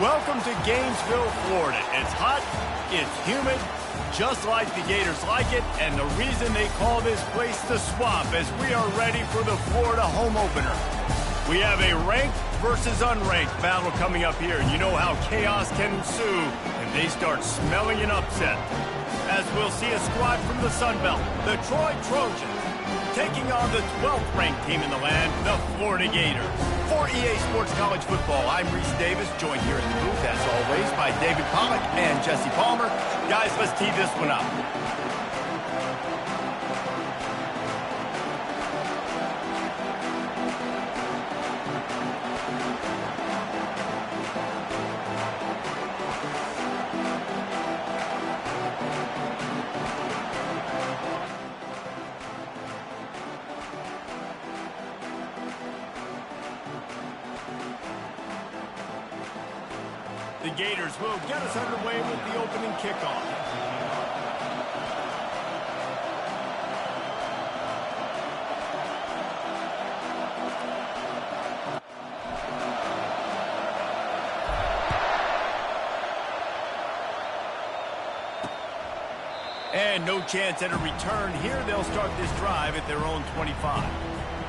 Welcome to Gainesville, Florida. It's hot, it's humid, just like the Gators like it, and the reason they call this place the Swamp is we are ready for the Florida home opener. We have a ranked versus unranked battle coming up here, and you know how chaos can ensue if they start smelling an upset. As we'll see a squad from the Sun Belt, the Troy Trojans, taking on the 12th ranked team in the land, the Florida Gators. For EA Sports College Football, I'm Reese Davis, joined here in the booth, as always, by David Pollack and Jesse Palmer. Guys, let's tee this one up. The Gators will get us underway with the opening kickoff. And no chance at a return here. They'll start this drive at their own 25.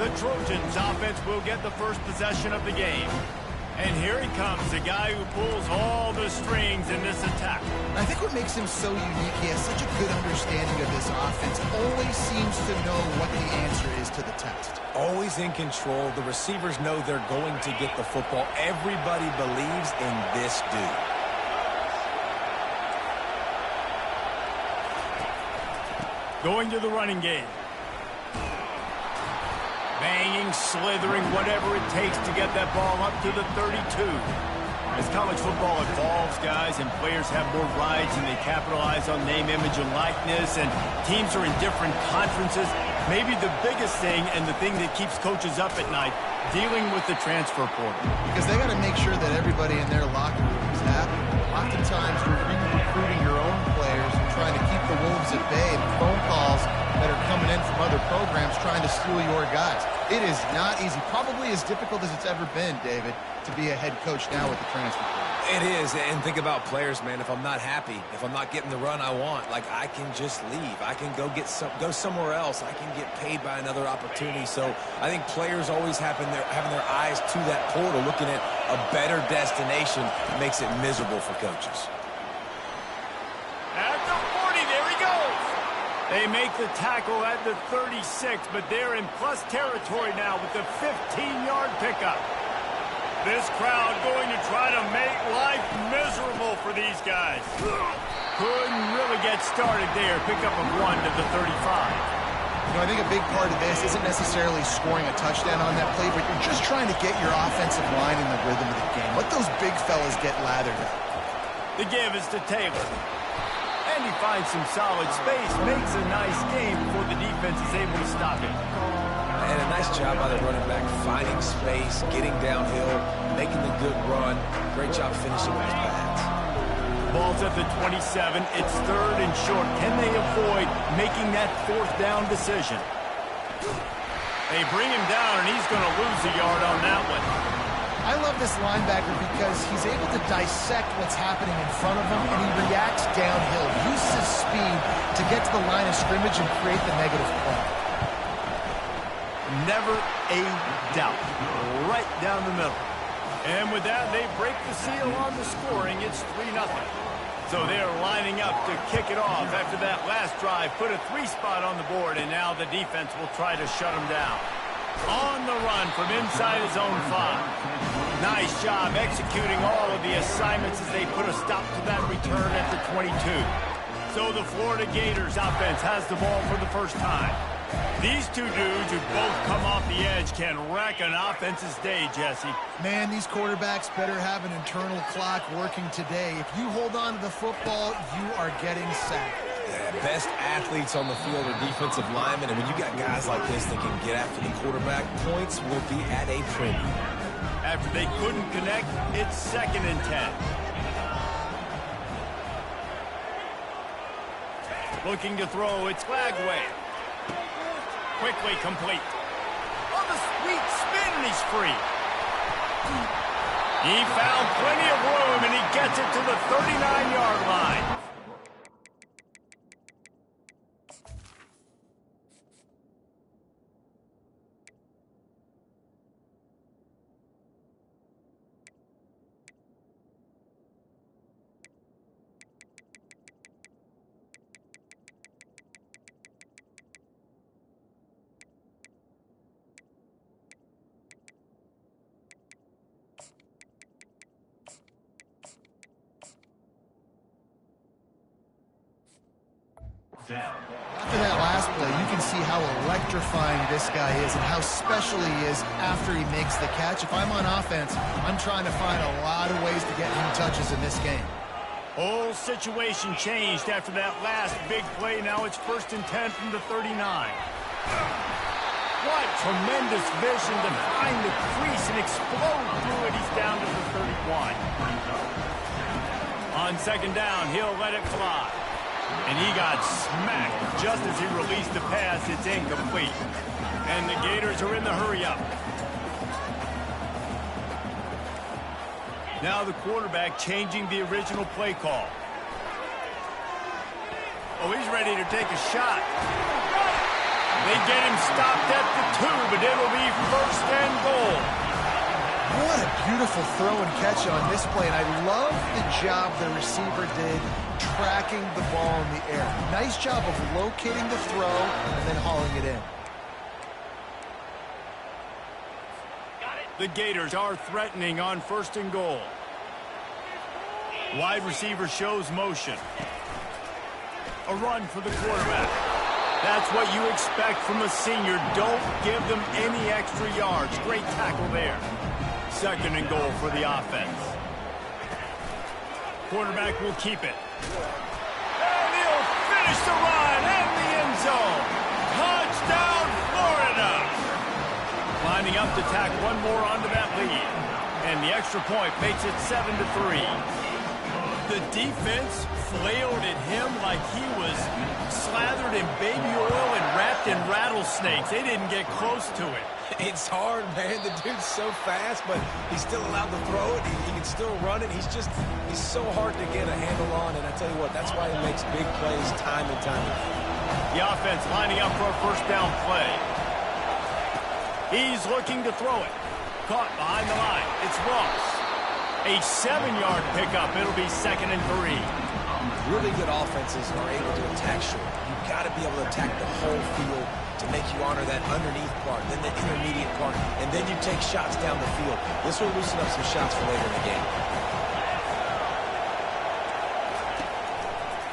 The Trojans offense will get the first possession of the game. And here he comes, the guy who pulls all the strings in this attack. I think what makes him so unique, he has such a good understanding of this offense. Always seems to know what the answer is to the test. Always in control. The receivers know they're going to get the football. Everybody believes in this dude. Going to the running game. Banging, slithering, whatever it takes to get that ball up to the 32. As college football evolves, guys, and players have more rides and they capitalize on name, image, and likeness, and teams are in different conferences, maybe the biggest thing and the thing that keeps coaches up at night, dealing with the transfer portal. Because they got to make sure that everybody in their locker room is happy. Oftentimes, you're recruiting your own players and trying to keep the wolves at bay, and phone calls that are coming in from other programs trying to steal your guys. It is not easy. Probably as difficult as it's ever been, David, to be a head coach now with the transfer portal. It is, and think about players, man. If I'm not happy, if I'm not getting the run I want, like, I can just leave. I can go somewhere else. I can get paid by another opportunity. So I think players always having their eyes to that portal, looking at a better destination, makes it miserable for coaches. At the 40, there he goes. They make the tackle at the 36, but they're in plus territory now with the 15-yard pickup. This crowd going to try to make life miserable for these guys. Couldn't really get started there. Pickup of 1 to the 35. You know, I think a big part of this isn't necessarily scoring a touchdown on that play, but you're just trying to get your offensive line in the rhythm of the game. Let those big fellas get lathered up. The give is to Taylor. And he finds some solid space, makes a nice game before the defense is able to stop him. And a nice job by the running back, finding space, getting downhill, making the good run. Great job finishing with his pads. Ball's at the 27. It's 3rd and short. Can they avoid making that 4th down decision? They bring him down, and he's going to lose a yard on that one. I love this linebacker because he's able to dissect what's happening in front of him, and he reacts downhill, uses his speed to get to the line of scrimmage and create the negative play. Never a doubt. Right down the middle. And with that, they break the seal on the scoring. It's 3-0. So they're lining up to kick it off after that last drive. Put a 3-spot on the board, and now the defense will try to shut them down. On the run from inside his own 5. Nice job executing all of the assignments as they put a stop to that return at the 22. So the Florida Gators offense has the ball for the first time. These two dudes who both come off the edge can wreck an offense's day, Jesse. Man, these quarterbacks better have an internal clock working today. If you hold on to the football, you are getting sacked. Yeah, best athletes on the field are defensive linemen, and when you got guys like this that can get after the quarterback, points will be at a premium. After they couldn't connect, it's 2nd and 10. Looking to throw, it's Flagway. Quickly complete. On the sweet spin, and he's free. He found plenty of room, and he gets it to the 39-yard line. After that last play, you can see how electrifying this guy is and how special he is after he makes the catch. If I'm on offense, I'm trying to find a lot of ways to get him touches in this game. Whole situation changed after that last big play. Now it's 1st and 10 from the 39. What tremendous vision to find the crease and explode through it. He's down to the 31. On 2nd down, he'll let it fly. And he got smacked just as he released the pass. It's incomplete. And the Gators are in the hurry-up. Now the quarterback changing the original play call. Oh, he's ready to take a shot. They get him stopped at the 2, but it'll be 1st and goal. What a beautiful throw and catch on this play, and I love the job the receiver did tracking the ball in the air. Nice job of locating the throw and then hauling it in. The Gators are threatening on 1st and goal. Wide receiver shows motion. A run for the quarterback. That's what you expect from a senior. Don't give them any extra yards. Great tackle there. 2nd and goal for the offense. Quarterback will keep it. And he'll finish the run in the end zone. Touchdown, Florida. Lining up to tack one more onto that lead. And the extra point makes it 7-3. The defense flailed at him like he was slathered in baby oil and wrapped in rattlesnakes. They didn't get close to it. It's hard, man. The dude's so fast, but he's still allowed to throw it. He can still run it. He's so hard to get a handle on, and I tell you what, that's why he makes big plays time and time again. The offense lining up for a 1st down play. He's looking to throw it. Caught behind the line. It's Ross. A 7-yard pickup. It'll be 2nd and 3. Really good offenses are able to attack short. You've got to be able to attack the whole field to make you honor that underneath part, then the intermediate part, and then you take shots down the field. This will loosen up some shots for later in the game.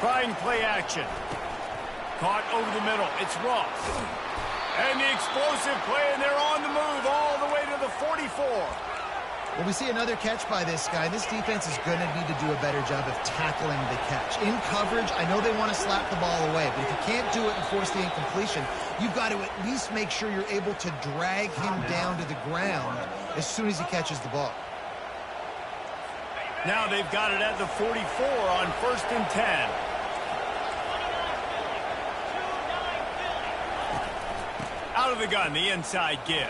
Trying play action. Caught over the middle. It's Ross. And the explosive play, and they're on the move all the way to the 44. Well, we see another catch by this guy. This defense is going to need to do a better job of tackling the catch. In coverage, I know they want to slap the ball away, but if you can't do it and force the incompletion, you've got to at least make sure you're able to drag him down to the ground as soon as he catches the ball. Now they've got it at the 44 on 1st and 10. Out of the gun, the inside give.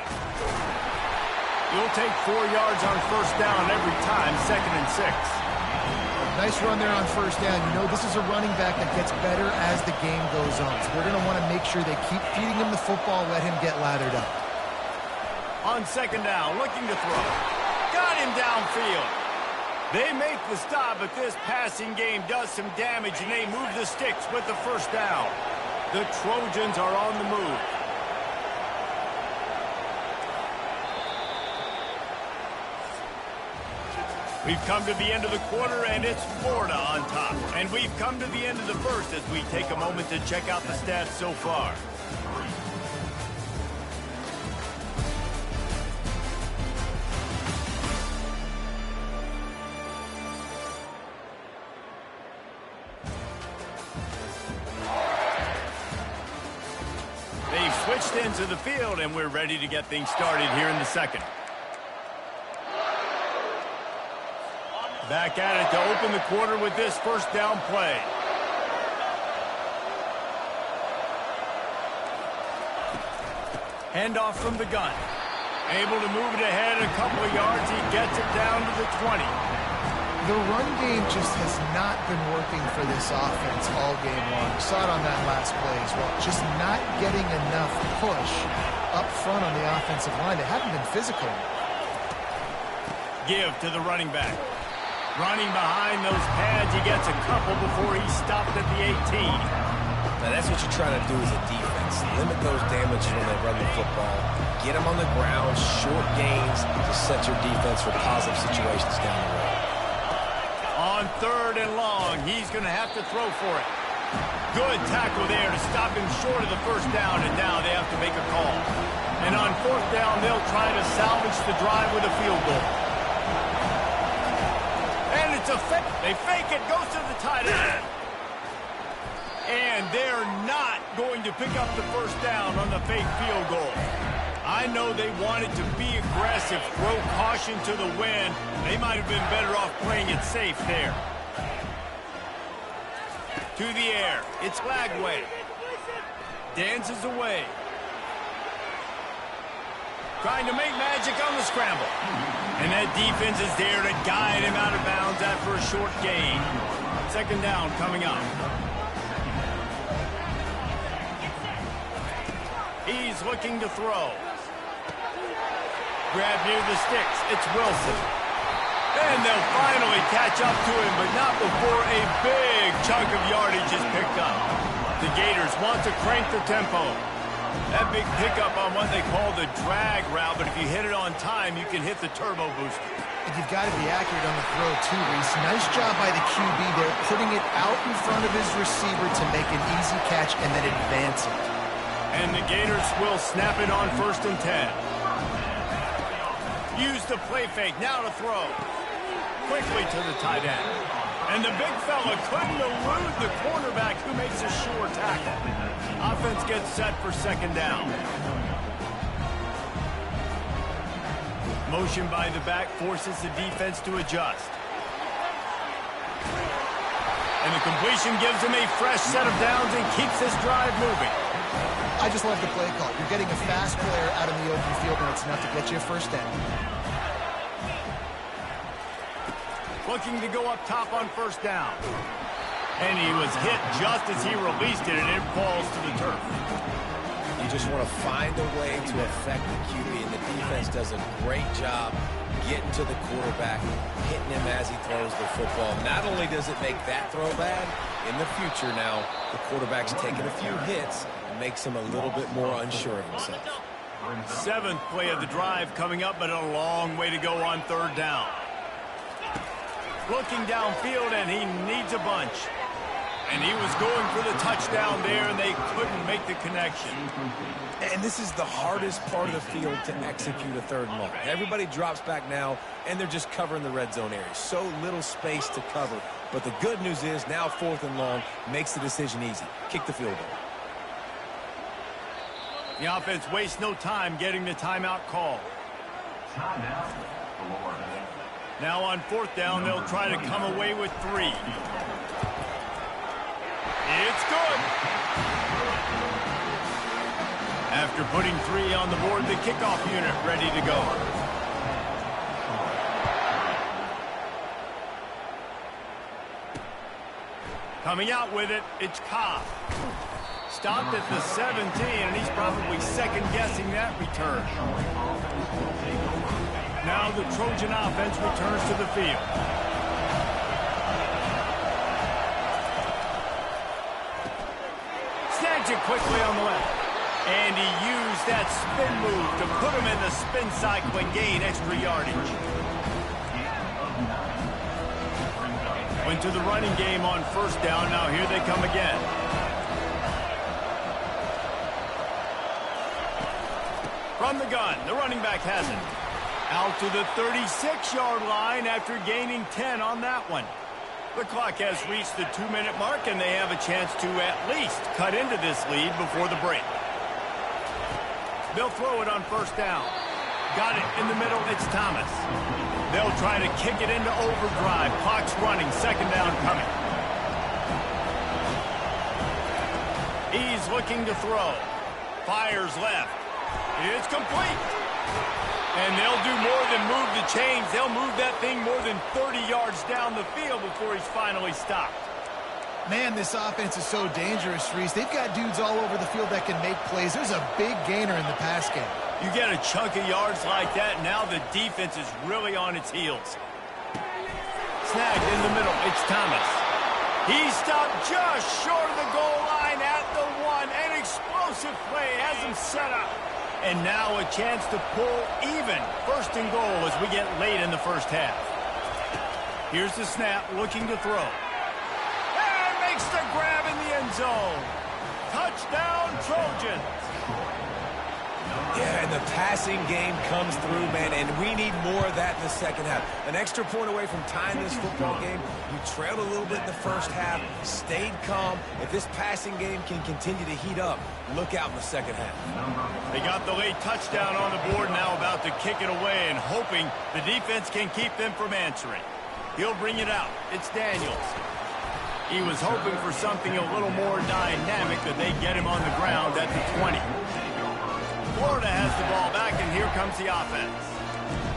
You'll take 4 yards on 1st down every time, 2nd and 6. Nice run there on 1st down. You know, this is a running back that gets better as the game goes on. So they're going to want to make sure they keep feeding him the football, let him get lathered up. On 2nd down, looking to throw. Got him downfield. They make the stop, but this passing game does some damage, and they move the sticks with the 1st down. The Trojans are on the move. We've come to the end of the quarter, and it's Florida on top. And we've come to the end of the 1st as we take a moment to check out the stats so far. They've switched into the field, and we're ready to get things started here in the 2nd. Back at it to open the quarter with this 1st down play. Handoff from the gun. Able to move it ahead a couple of yards. He gets it down to the 20. The run game just has not been working for this offense all game long. We saw it on that last play as well. Just not getting enough push up front on the offensive line. They haven't been physical. Give to the running back. Running behind those pads, he gets a couple before he stopped at the 18. Now that's what you're trying to do as a defense. Limit those damages when they run the football. Get them on the ground, short gains to set your defense for positive situations down the road. On 3rd and long, he's going to have to throw for it. Good tackle there to stop him short of the first down, and now they have to make a call. And on 4th down, they'll try to salvage the drive with a field goal. And it's a fake. They fake it, goes to the tight end. And they're not going to pick up the first down on the fake field goal. I know they wanted to be aggressive, throw caution to the wind. They might have been better off playing it safe there. To the air. It's Lagway. Dances away. Trying to make magic on the scramble. And that defense is there to guide him out of bounds after a short gain. 2nd down coming up. He's looking to throw. Grab near the sticks. It's Wilson. And they'll finally catch up to him, but not before a big chunk of yardage is picked up. The Gators want to crank the tempo. That big pickup on what they call the drag route, but if you hit it on time, you can hit the turbo booster. And you've got to be accurate on the throw, too, Reese. Nice job by the QB there, putting it out in front of his receiver to make an easy catch and then advance it. And the Gators will snap it on 1st and 10. Use the play fake, now to throw. Quickly to the tight end. And the big fella couldn't elude the cornerback who makes a sure tackle. Offense gets set for 2nd down. Motion by the back forces the defense to adjust. And the completion gives him a fresh set of downs and keeps this drive moving. I just love the play call. You're getting a fast player out in the open field, and it's enough to get you a 1st down. Looking to go up top on 1st down. And he was hit just as he released it, and it falls to the turf. You just want to find a way to affect the QB, and the defense does a great job getting to the quarterback, hitting him as he throws the football. Not only does it make that throw bad, in the future now, the quarterback's taking a few hits and makes him a little bit more unsure of himself. 7th play of the drive coming up, but a long way to go on 3rd down. Looking downfield, and he needs a bunch. And he was going for the touchdown there, and they couldn't make the connection. And this is the hardest part of the field to execute a 3rd and long. Everybody drops back now, and they're just covering the red zone area. So little space to cover. But the good news is now 4th and long makes the decision easy. Kick the field goal. The offense wastes no time getting the timeout call. Now on 4th down, they'll try to come away with 3. It's good. After putting 3 on the board, the kickoff unit ready to go. Coming out with it, it's Ncaa. Stopped at the 17, and he's probably second-guessing that return. Now the Trojan offense returns to the field. Snags it quickly on the left. And he used that spin move to put him in the spin cycle and gain extra yardage. Went to the running game on 1st down. Now here they come again. From the gun, the running back has it. Out to the 36-yard line after gaining 10 on that one. The clock has reached the 2-minute mark, and they have a chance to at least cut into this lead before the break. They'll throw it on 1st down. Got it in the middle, it's Thomas. They'll try to kick it into overdrive. Clock's running, 2nd down coming. He's looking to throw. Fires left. It's complete. And they'll do more than move the chains. They'll move that thing more than 30 yards down the field before he's finally stopped. Man, this offense is so dangerous, Reese. They've got dudes all over the field that can make plays. There's a big gainer in the pass game. You get a chunk of yards like that, now the defense is really on its heels. Snagged in the middle, it's Thomas. He stopped just short of the goal line at the 1. An explosive play has him set up. And now a chance to pull even. First and goal as we get late in the first half. Here's the snap, looking to throw. And makes the grab in the end zone. Touchdown, Trojans. Yeah, and the passing game comes through, man, and we need more of that in the second half. An extra point away from tying this football game. You trailed a little bit in the first half, stayed calm. If this passing game can continue to heat up, look out in the second half. They got the late touchdown on the board, now about to kick it away and hoping the defense can keep them from answering. He'll bring it out. It's Daniels. He was hoping for something a little more dynamic, that they get him on the ground at the 20. Florida has the ball back, and here comes the offense.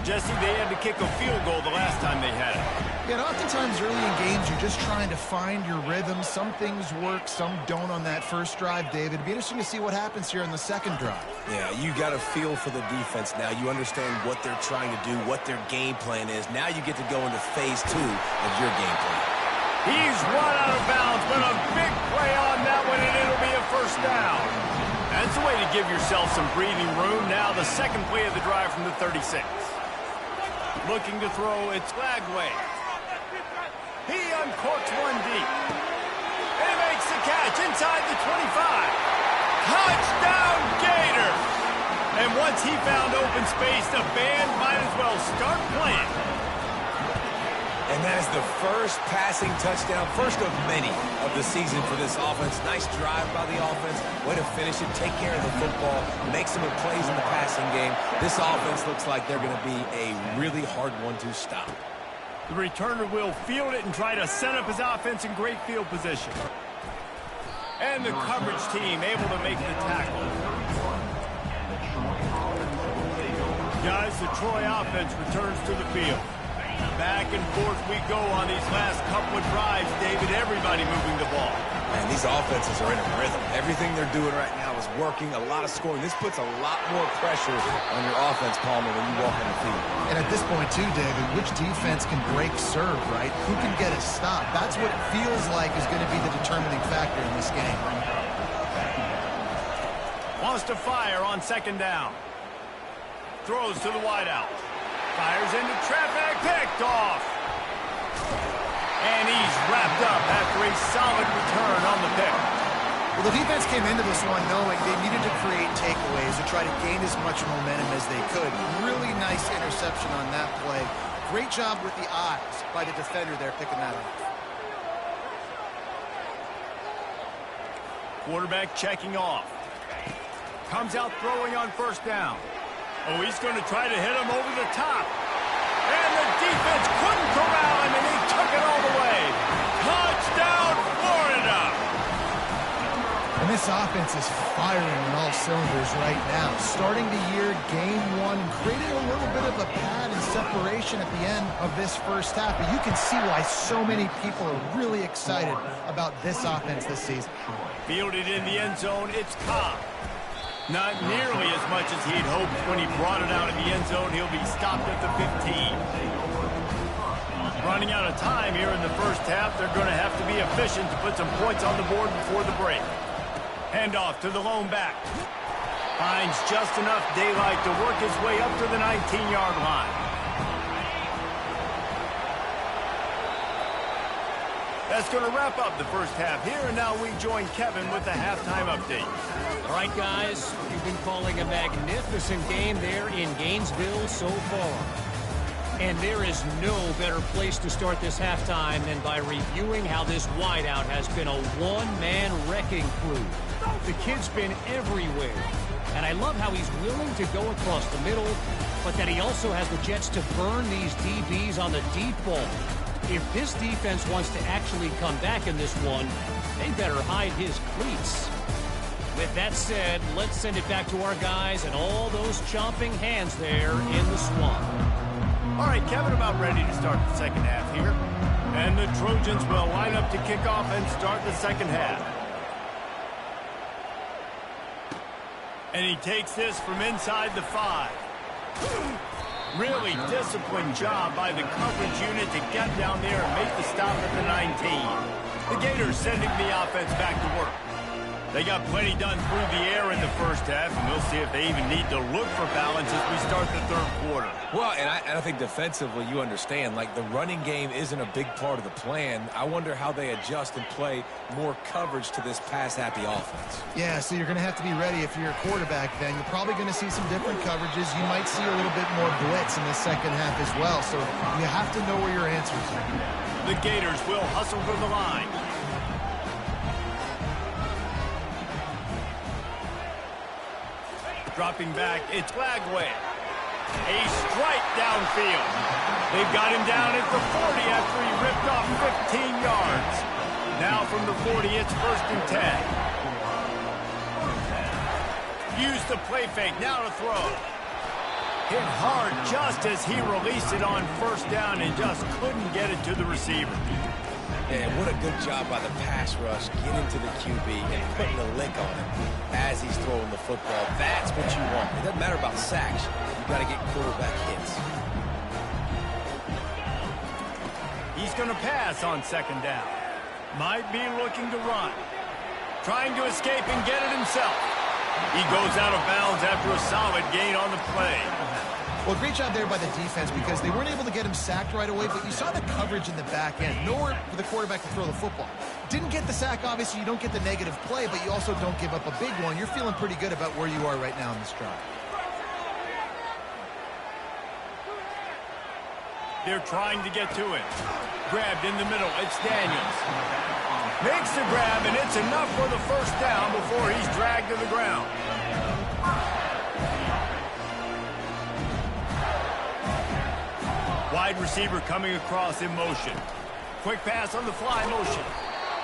Jesse, they had to kick a field goal the last time they had it. Yeah, and oftentimes early in games, you're just trying to find your rhythm. Some things work, some don't on that first drive, David. It'd be interesting to see what happens here in the second drive. Yeah, you got a feel for the defense now. You understand what they're trying to do, what their game plan is. Now you get to go into phase 2 of your game plan. He's run out of bounds, but a big play on that one, and it'll be a first down. That's the way to give yourself some breathing room. Now the second play of the drive from the 36. Looking to throw, it's Lagway. He uncorks one deep. And he makes the catch inside the 25. Touchdown, Gators! And once he found open space, the band might as well start playing. And that is the first passing touchdown, first of many of the season for this offense. Nice drive by the offense. Way to finish it, take care of the football, make some plays in the passing game. This offense looks like they're going to be a really hard one to stop. The returner will field it and try to set up his offense in great field position. And the coverage team able to make the tackle. Guys, the Troy offense returns to the field. Back and forth we go on these last couple of drives, David. Everybody moving the ball. Man, these offenses are in a rhythm. Everything they're doing right now is working. A lot of scoring. This puts a lot more pressure on your offense, Palmer, when you walk on the field. And at this point, too, David, which defense can break serve, right? Who can get a stop? That's what it feels like is going to be the determining factor in this game. Wants to fire on second down. Throws to the wideout. Fires into traffic, picked off. And he's wrapped up after a solid return on the pick. Well, the defense came into this one knowing they needed to create takeaways to try to gain as much momentum as they could. Really nice interception on that play. Great job with the eyes by the defender there picking that off. Quarterback checking off. Comes out throwing on first down. Oh, he's going to try to hit him over the top. And the defense couldn't corral him, and he took it all the way. Touchdown, Florida! And this offense is firing on all cylinders right now. Starting the year, game 1, created a little bit of a pad and separation at the end of this first half. But you can see why so many people are really excited about this offense this season. Fielded in the end zone, it's Ncaa. Not nearly as much as he'd hoped when he brought it out in the end zone. He'll be stopped at the 15. Running out of time here in the first half. They're going to have to be efficient to put some points on the board before the break. Handoff to the lone back. Finds just enough daylight to work his way up to the 19-yard line. That's going to wrap up the first half here, and now we join Kevin with the halftime update. All right, guys, you've been calling a magnificent game there in Gainesville so far. And there is no better place to start this halftime than by reviewing how this wideout has been a one-man wrecking crew. The kid's been everywhere, and I love how he's willing to go across the middle, but that he also has the jets to burn these DBs on the deep ball. If this defense wants to actually come back in this one, they better hide his cleats. With that said, let's send it back to our guys and all those chomping hands there in the swamp. All right, Kevin, about ready to start the second half here. And the Trojans will line up to kick off and start the second half. And he takes this from inside the 5. Really disciplined job by the coverage unit to get down there and make the stop at the 19. The Gators sending the offense back to work. They got plenty done through the air in the first half, and we'll see if they even need to look for balance as we start the third quarter. Well, and I think defensively, you understand, like the running game isn't a big part of the plan. I wonder how they adjust and play more coverage to this pass-happy offense. Yeah, so you're going to have to be ready if you're a quarterback then. You're probably going to see some different coverages. You might see a little bit more blitz in the second half as well, so you have to know where your answers are. The Gators will hustle for the line. Dropping back, it's Lagway. A strike downfield. They've got him down at the 40 after he ripped off 15 yards. Now from the 40, it's 1st and 10. Use the play fake, now to throw. Hit hard just as he released it on 1st down and just couldn't get it to the receiver. And what a good job by the pass rush, getting to the QB and putting a lick on him as he's throwing the football. That's what you want. It doesn't matter about sacks. You've got to get quarterback hits. He's going to pass on 2nd down. Might be looking to run. Trying to escape and get it himself. He goes out of bounds after a solid gain on the play. Well, great job there by the defense because they weren't able to get him sacked right away, but you saw the coverage in the back end. Nowhere for the quarterback to throw the football. Didn't get the sack, obviously. You don't get the negative play, but you also don't give up a big one. You're feeling pretty good about where you are right now in this drive. They're trying to get to it. Grabbed in the middle. It's Daniels. Makes the grab, and it's enough for the 1st down before he's dragged to the ground. Wide receiver coming across in motion. Quick pass on the fly motion.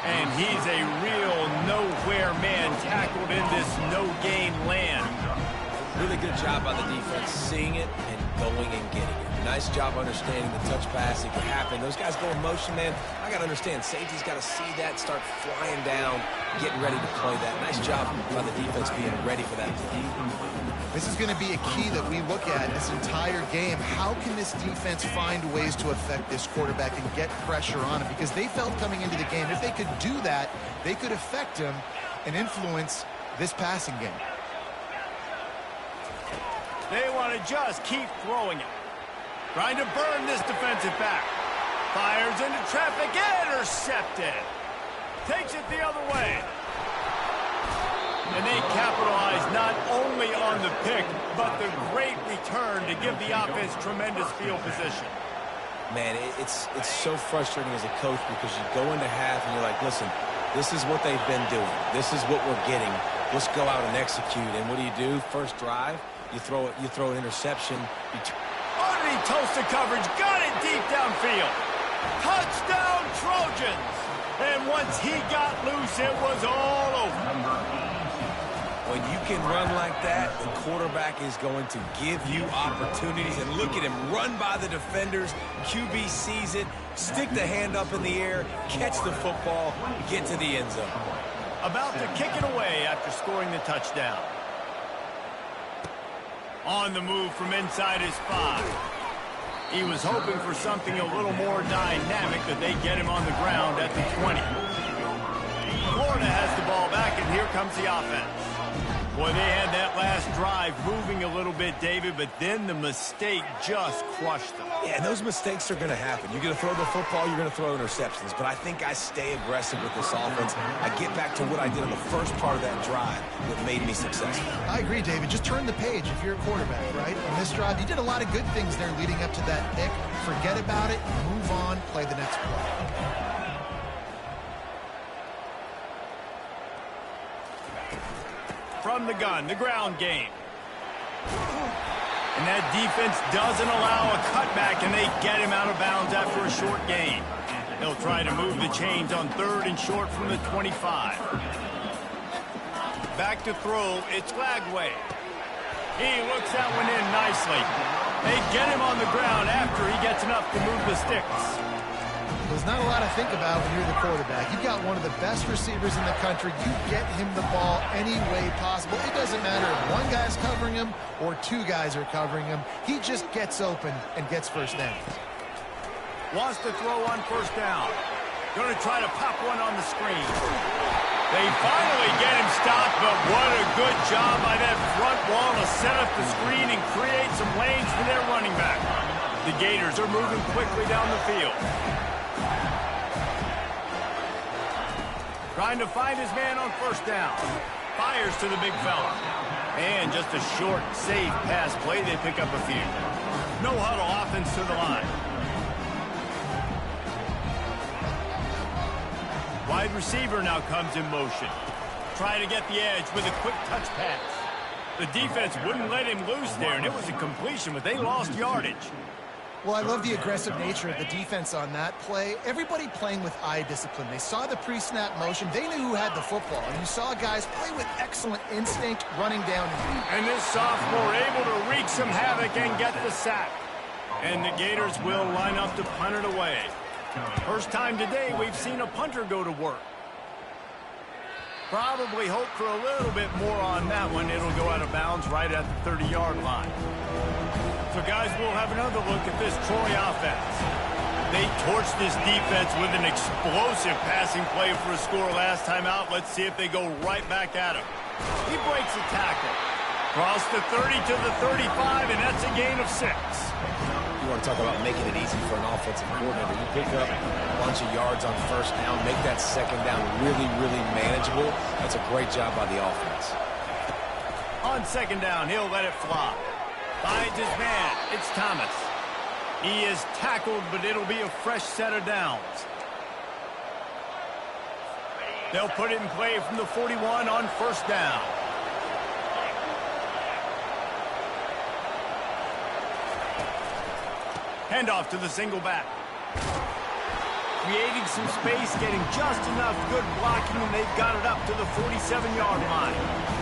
And he's a real nowhere man tackled in this no-gain land. Really good job by the defense, seeing it and going and getting it. Nice job understanding the touch pass. It can happen. Those guys go in motion, man. I got to understand. Safety's got to see that, start flying down, getting ready to play that. Nice job by the defense being ready for that play. This is going to be a key that we look at this entire game. How can this defense find ways to affect this quarterback and get pressure on him? Because they felt coming into the game, if they could do that, they could affect him and influence this passing game. They want to just keep throwing it. Trying to burn this defensive back. Fires into traffic, intercepted. Takes it the other way. And they capitalize not only on the pick, but the great return to give the offense tremendous field position. Man, it's so frustrating as a coach because you go into half and you're like, listen, this is what they've been doing. This is what we're getting. Let's go out and execute. And what do? First drive, you throw an interception. Underneath toasted coverage, got it deep downfield. Touchdown Trojans! And once he got loose, it was all over. When you can run like that, the quarterback is going to give you opportunities. And look at him run by the defenders. QB sees it, stick the hand up in the air, catch the football, get to the end zone. About to kick it away after scoring the touchdown. On the move from inside his 5. He was hoping for something a little more dynamic, but they get him on the ground at the 20. Florida has the ball back, and here comes the offense. Boy, they had that last drive moving a little bit, David, but then the mistake just crushed them. Yeah, and those mistakes are going to happen. You're going to throw the football, you're going to throw interceptions. But I think I stay aggressive with this offense. I get back to what I did on the first part of that drive that made me successful. I agree, David. Just turn the page if you're a quarterback, right? On this drive, you did a lot of good things there leading up to that pick. Forget about it, move on, play the next play. From the gun, the ground game. And that defense doesn't allow a cutback, and they get him out of bounds after a short gain. They'll try to move the chains on 3rd and short from the 25. back to throw. It's Lagway. He looks that one in nicely. They get him on the ground after he gets enough to move the sticks. There's not a lot to think about when you're the quarterback. You've got one of the best receivers in the country. You get him the ball any way possible. It doesn't matter if one guy's covering him or two guys are covering him. He just gets open and gets first down. Wants to throw on first down. Going to try to pop one on the screen. They finally get him stopped, but what a good job by that front wall to set up the screen and create some lanes for their running back. The Gators are moving quickly down the field. Trying to find his man on first down. Fires to the big fella. And just a short, safe pass play. They pick up a few. No huddle offense to the line. Wide receiver now comes in motion. Trying to get the edge with a quick touch pass. The defense wouldn't let him loose there, and it was a completion, but they lost yardage. Well, I love the aggressive nature of the defense on that play. Everybody playing with eye discipline. They saw the pre-snap motion. They knew who had the football. And you saw guys play with excellent instinct running down and deep. And this sophomore able to wreak some havoc and get the sack. And the Gators will line up to punt it away. First time today we've seen a punter go to work. Probably hope for a little bit more on that one. It'll go out of bounds right at the 30-yard line. So, guys, we'll have another look at this Troy offense. They torched this defense with an explosive passing play for a score last time out. Let's see if they go right back at him. He breaks a tackle. Cross the 30 to the 35, and that's a gain of 6. You want to talk about making it easy for an offensive coordinator. You pick up a bunch of yards on first down, make that second down really, really manageable. That's a great job by the offense. On second down, he'll let it fly. Finds his man. It's Thomas. He is tackled, but it'll be a fresh set of downs. They'll put it in play from the 41 on first down. Handoff to the single back. Creating some space, getting just enough good blocking, and they've got it up to the 47-yard line.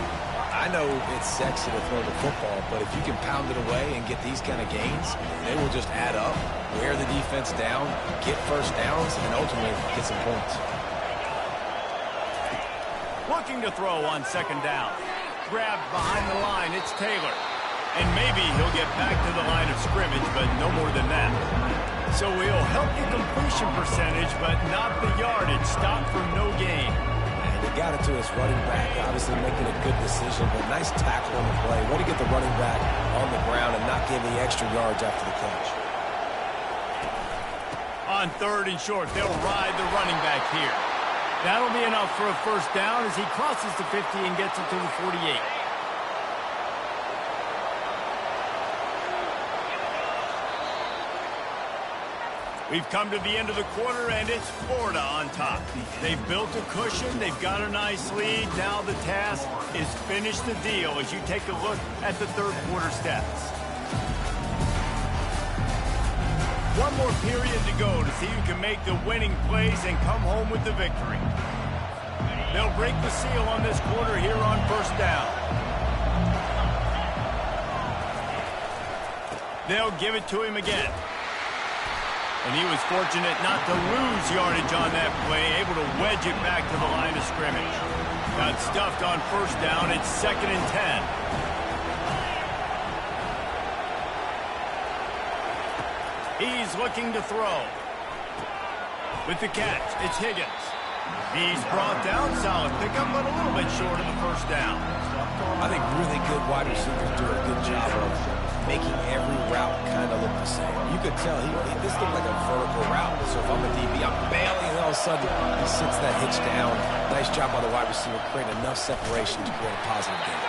I know it's sexy to throw the football, but if you can pound it away and get these kind of gains, they will just add up, wear the defense down, get first downs, and ultimately get some points. Looking to throw on second down. Grabbed behind the line, it's Taylor. And maybe he'll get back to the line of scrimmage, but no more than that. So he'll help the completion percentage, but not the yardage. Stop for no gain. He got it to his running back, obviously making a good decision, but nice tackle on the play. Way to get the running back on the ground and not give the extra yards after the catch. On third and short, they'll ride the running back here. That'll be enough for a first down as he crosses the 50 and gets it to the 48. We've come to the end of the quarter, and it's Florida on top. They've built a cushion. They've got a nice lead. Now the task is finish the deal as you take a look at the third quarter stats. One more period to go to see who can make the winning plays and come home with the victory. They'll break the seal on this quarter here on first down. They'll give it to him again. And he was fortunate not to lose yardage on that play, able to wedge it back to the line of scrimmage. Got stuffed on first down. It's 2nd and 10. He's looking to throw. With the catch, it's Higgins. He's brought down, solid pickup, but a little bit short of the first down. I think really good wide receivers do a good job of making every route kind of look the same. You could tell this looked like a vertical route. So if I'm a DB, I'm bailing, and all of a sudden he sits that hitch down. Nice job by the wide receiver, creating enough separation to create a positive gain.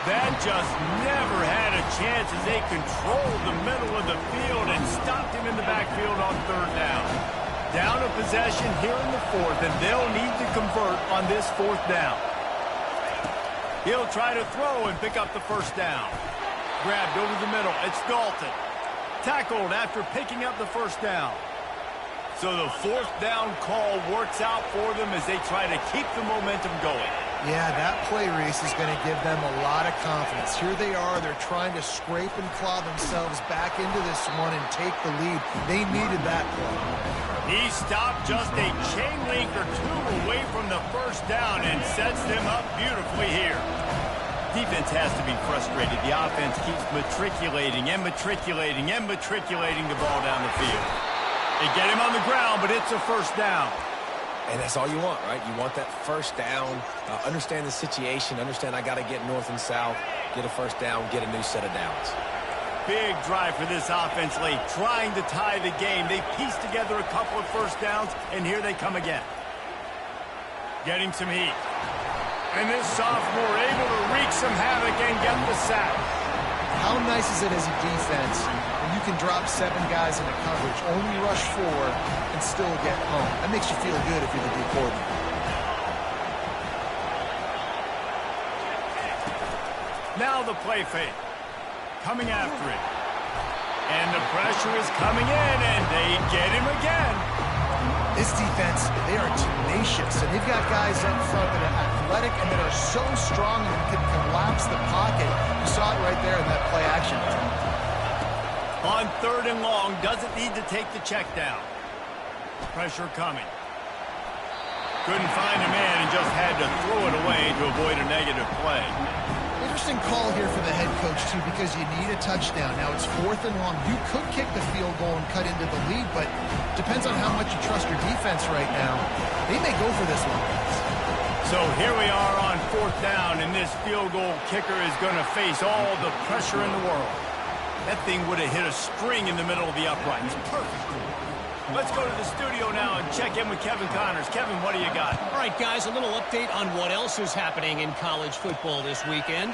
That just never had a chance as they controlled the middle of the field and stopped him in the backfield on third down. Down a possession here in the fourth, and they'll need to convert on this fourth down. He'll try to throw and pick up the first down. Grabbed over the middle. It's Dalton. Tackled after picking up the first down. So the fourth down call works out for them as they try to keep the momentum going. Yeah, that play, Reese, is going to give them a lot of confidence. Here they are. They're trying to scrape and claw themselves back into this one and take the lead. They needed that play. He stopped just a chain link or two away from the first down and sets them up beautifully here. Defense has to be frustrated. The offense keeps matriculating and matriculating and matriculating the ball down the field. They get him on the ground, but it's a first down. And that's all you want, right? You want that first down, understand the situation, understand I got to get north and south, get a first down, get a new set of downs. Big drive for this offense late, trying to tie the game. They pieced together a couple of first downs, and here they come again. Getting some heat. And this sophomore able to wreak some havoc and get the sack. How nice is it as a defense when you can drop 7 guys into coverage, only rush 4, and still get home? That makes you feel good if you're the D coordinator. Now the play fake. Coming after it. And the pressure is coming in, and they get him again. This defense, they are tenacious, and they've got guys up front that are athletic and that are so strong and can collapse the pocket. You saw it right there in that play action. On 3rd and long, doesn't need to take the check down. Pressure coming. Couldn't find a man and just had to throw it away to avoid a negative play. Interesting call here for the head coach, too, because you need a touchdown. Now it's 4th and long. You could kick the field goal and cut into the lead, but depends on how much you trust your defense right now. They may go for this one. So here we are on 4th down, and this field goal kicker is going to face all the pressure in the world. That thing would have hit a string in the middle of the uprights. Perfect. Let's go to the studio now and check in with Kevin Connors. Kevin, what do you got? All right, guys, a little update on what else is happening in college football this weekend.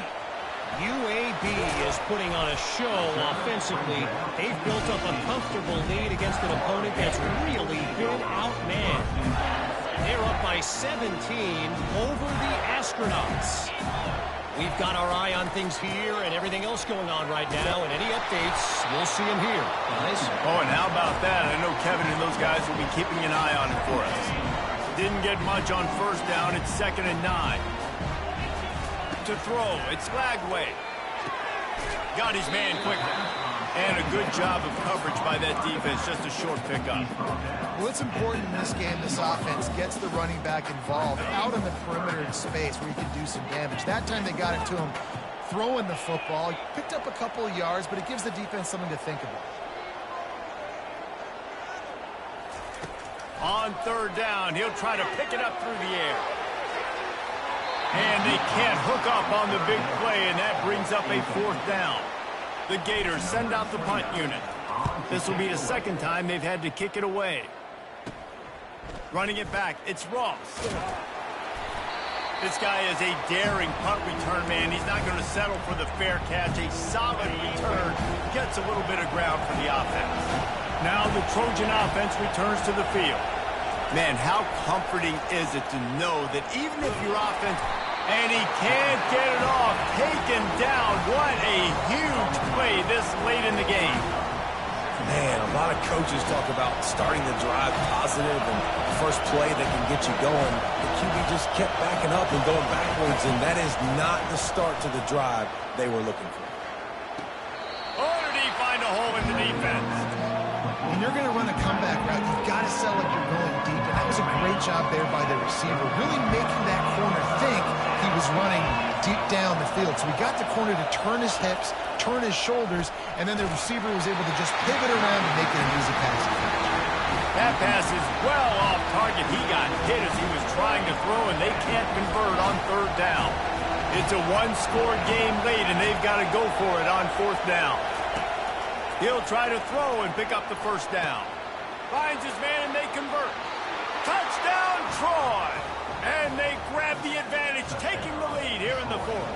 UAB is putting on a show offensively. They've built up a comfortable lead against an opponent that's really been outmanned. They're up by 17 over the Astronauts. We've got our eye on things here and everything else going on right now, and any updates, we'll see them here, guys. Oh, and how about that? I know Kevin and those guys will be keeping an eye on it for us. Didn't get much on first down. It's 2nd and 9. To throw, it's Lagway. Got his man quickly. And a good job of coverage by that defense, just a short pickup. Well, it's important in this game, this offense gets the running back involved out on the perimeter in space where he can do some damage. That time they got it to him throwing the football. He picked up a couple of yards, but it gives the defense something to think about. On 3rd down, he'll try to pick it up through the air. And they can't hook up on the big play, and that brings up a 4th down. The Gators send out the punt unit. This will be the 2nd time they've had to kick it away. Running it back, it's Ross. This guy is a daring punt return man. He's not going to settle for the fair catch. A solid return gets a little bit of ground for the offense. Now the Trojan offense returns to the field. Man, how comforting is it to know that even if your offense... And he can't get it off. Taken down. What a huge play this late in the game. Man, a lot of coaches talk about starting the drive positive and first play that can get you going. The QB just kept backing up and going backwards, and that is not the start to the drive they were looking for. Oh, did he find a hole in the defense? When you're going to run a comeback route, you've got to sell like you're going deep, and that was a great job there by the receiver, really making that corner think he was running deep down the field. So he got the corner to turn his hips, turn his shoulders, and then the receiver was able to just pivot around and make it an easy pass. That pass is well off target. He got hit as he was trying to throw, and they can't convert on 3rd down. It's a one-score game late, and they've got to go for it on 4th down. He'll try to throw and pick up the 1st down. Finds his man, and they convert. Touchdown, Troy! And they grab the advantage, taking the lead here in the 4th.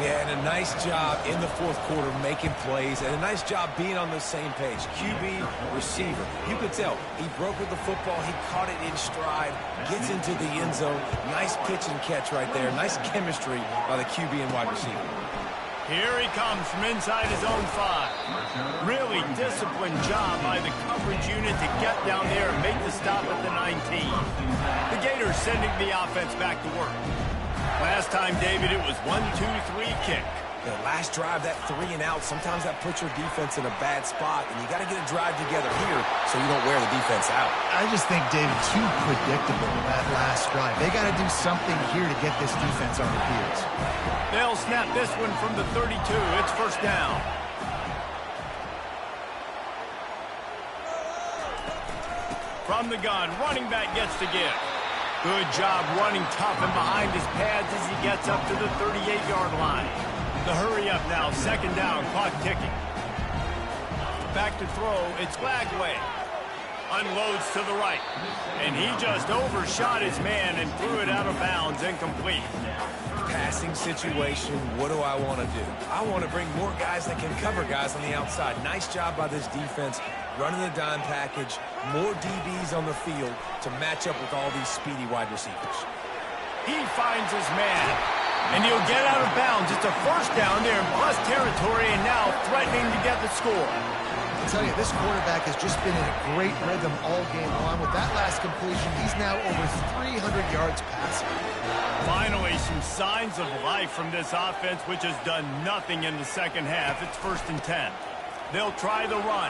Yeah, and a nice job in the 4th quarter making plays, and a nice job being on the same page. QB, receiver. You could tell he broke with the football. He caught it in stride, gets into the end zone. Nice pitch and catch right there. Nice chemistry by the QB and wide receiver. Here he comes from inside his own 5. Really really disciplined job by the coverage unit to get down there and make the stop at the 19. The Gators sending the offense back to work. Last time, David, it was 1-2-3 kick. The last drive, that 3 and out, sometimes that puts your defense in a bad spot, and you got to get a drive together here so you don't wear the defense out. I just think, David, too predictable that last drive. They got to do something here to get this defense on their heels. They'll snap this one from the 32. It's first down. From the gun, running back gets to give. Good job running tough and behind his pads as he gets up to the 38-yard line. The hurry up now, second down, clock ticking. Back to throw, it's Glagway. Unloads to the right. And he just overshot his man and threw it out of bounds, incomplete. Passing situation, what do I want to do? I want to bring more guys that can cover guys on the outside. Nice job by this defense, running the dime package, more DBs on the field to match up with all these speedy wide receivers. He finds his man, and he'll get out of bounds. It's a first down there in plus territory, and now threatening to get the score. I tell you, this quarterback has just been in a great rhythm all game long. With that last completion, he's now over 300 yards passing. Finally, some signs of life from this offense, which has done nothing in the second half. It's 1st and 10. They'll try the run.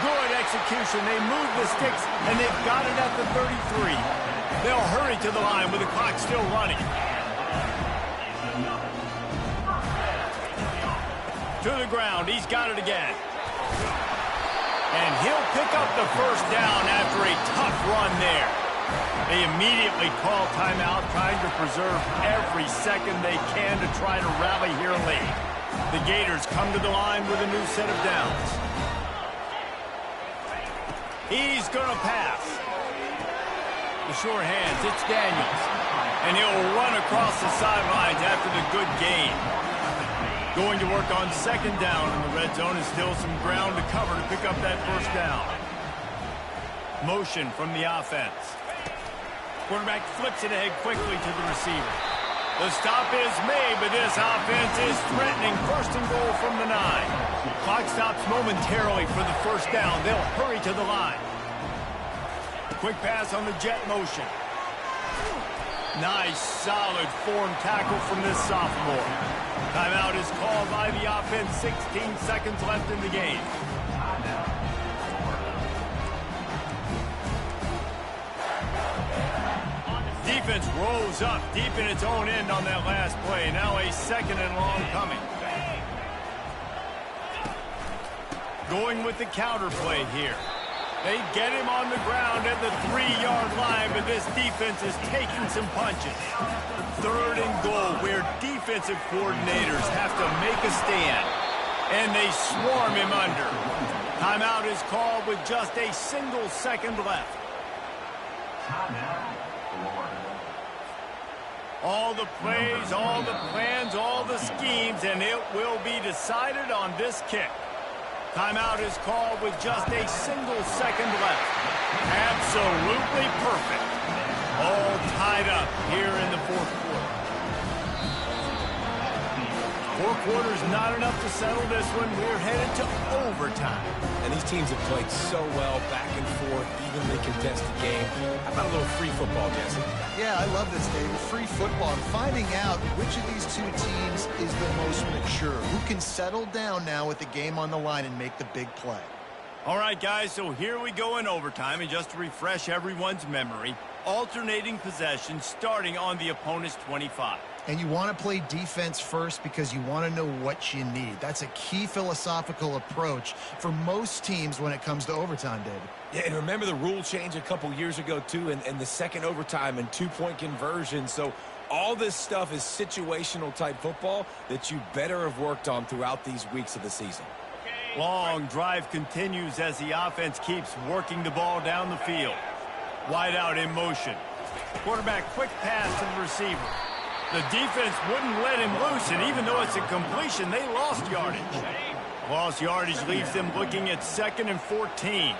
Good execution. They move the sticks, and they've got it at the 33. They'll hurry to the line with the clock still running. To the ground. He's got it again. And he'll pick up the first down after a tough run there. They immediately call timeout, trying to preserve every second they can to try to rally here late. The Gators come to the line with a new set of downs. He's going to pass. The sure hands, it's Daniels. And he'll run across the sidelines after the good gain. Going to work on second down in the red zone, and still some ground to cover to pick up that first down. Motion from the offense. Quarterback flips it ahead quickly to the receiver. The stop is made, but this offense is threatening. First and goal from the 9. Clock stops momentarily for the first down. They'll hurry to the line. Quick pass on the jet motion. Nice, solid form tackle from this sophomore. Timeout is called by the offense. 16 seconds left in the game. Defense rolls up deep in its own end on that last play. Now a second and long coming. Going with the counter play here. They get him on the ground at the 3-yard line, but this defense is taking some punches. 3rd and goal, where defensive coordinators have to make a stand. And they swarm him under. Timeout is called with just a single second left. All the plays, all the plans, all the schemes, and it will be decided on this kick. Timeout is called with just a single second left. Absolutely perfect. All tied up here in the 4th quarter. 4 quarters not enough to settle this one. We're headed to overtime. And these teams have played so well, back and forth, evenly contested game. How about a little free football, Jesse? Yeah, I love this, David. Free football. And finding out which of these two teams is the most mature. Who can settle down now with the game on the line and make the big play. All right, guys, so here we go in overtime. And just to refresh everyone's memory, alternating possession starting on the opponent's 25. And you want to play defense first because you want to know what you need. That's a key philosophical approach for most teams when it comes to overtime, David. Yeah, and remember the rule change a couple years ago, too, and the second overtime and 2-point conversion. So all this stuff is situational type football that you better have worked on throughout these weeks of the season. Long drive continues as the offense keeps working the ball down the field. Wide out in motion. Quarterback quick pass to the receiver. The defense wouldn't let him loose, and even though it's a completion, they lost yardage. Lost yardage leaves them looking at 2nd and 14.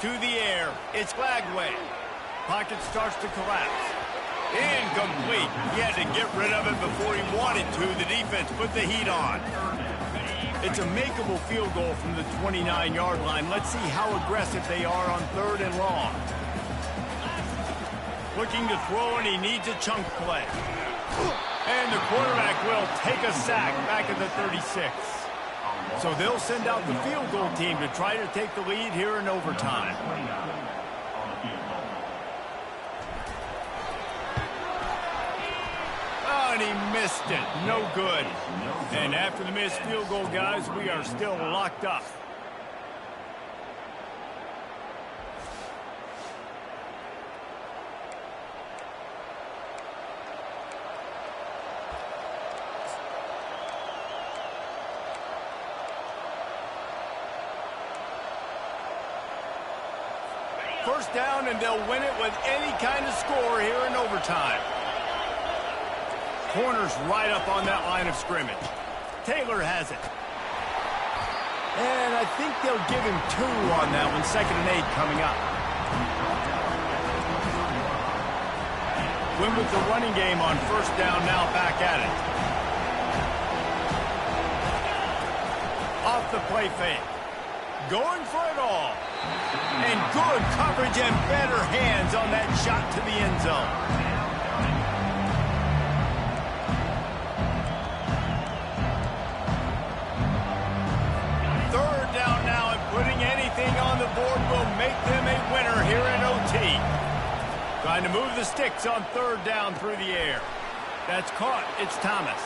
To the air, it's Glagway. Pocket starts to collapse. Incomplete. He had to get rid of it before he wanted to. The defense put the heat on. It's a makeable field goal from the 29-yard line. Let's see how aggressive they are on 3rd and long. Looking to throw, and he needs a chunk play. And the quarterback will take a sack back at the 36. So they'll send out the field goal team to try to take the lead here in overtime. Oh, and he missed it. No good. And after the missed field goal, guys, we are still locked up. First down, and they'll win it with any kind of score here in overtime. Corner's right up on that line of scrimmage. Taylor has it. And I think they'll give him 2 on that one. 2nd and 8 coming up. Win with the running game on first down, now back at it. Off the play fake. Going for it all. And good coverage and better hands on that shot to the end zone. Third down now, and putting anything on the board will make them a winner here in OT. Trying to move the sticks on 3rd down through the air. That's caught. It's Thomas.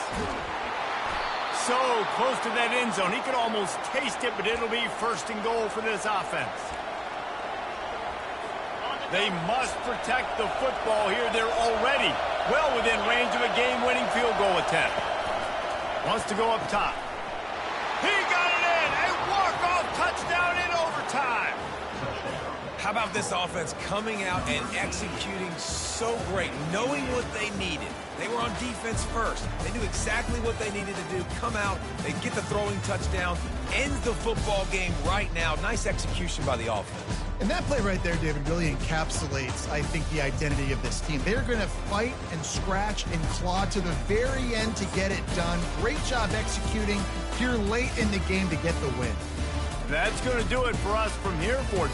So close to that end zone. He could almost taste it, but it'll be 1st and goal for this offense. They must protect the football here. They're already well within range of a game-winning field goal attempt. Wants to go up top. He got it in! A walk-off touchdown in overtime! How about this offense coming out and executing so great, knowing what they needed? They were on defense first. They knew exactly what they needed to do. Come out, they get the throwing touchdown, ends the football game right now. Nice execution by the offense. And that play right there, David, really encapsulates, I think, the identity of this team. They're going to fight and scratch and claw to the very end to get it done. Great job executing here late in the game to get the win. That's going to do it for us from here for